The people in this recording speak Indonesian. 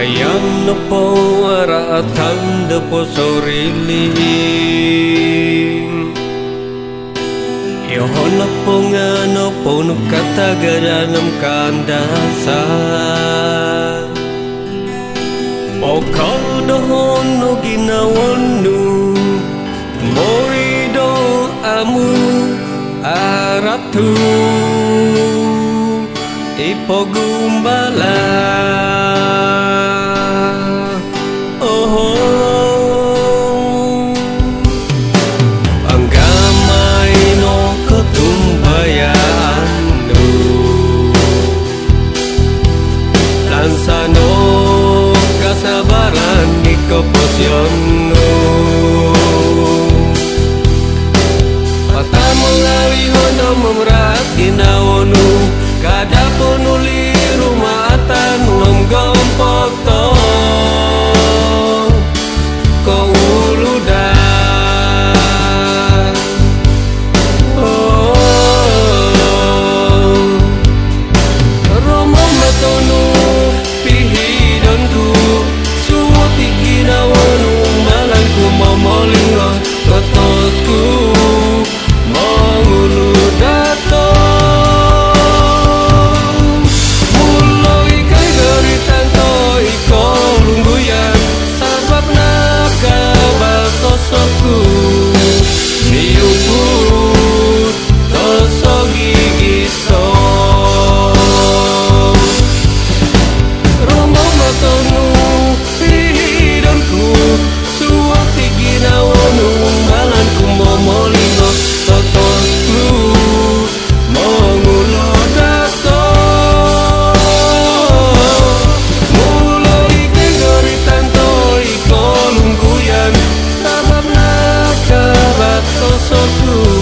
Bayang no po aratan de po soriling Yohon na po nga no po nukatagaranam kandasa O kaudohon no ginawan no Morido amu aratu Ipogumbala Ang gamay no katumbayan no Lansano kasabaran ni kopasyon no Patamang lawihon ang mamrat ginawa no Kada punuli rumatan ng gompok to Kauludan Romo matonu pihidon ku Suwati ginawa numbalan ku mamolingon Kotosku manguludato Niuput toso gigiso Romo matonu pihidonku Suwati ginawa numbalanku momolingo Totosku mengulodato Mulai kegoritanto ikolungguyan Sabab nakabat tosoku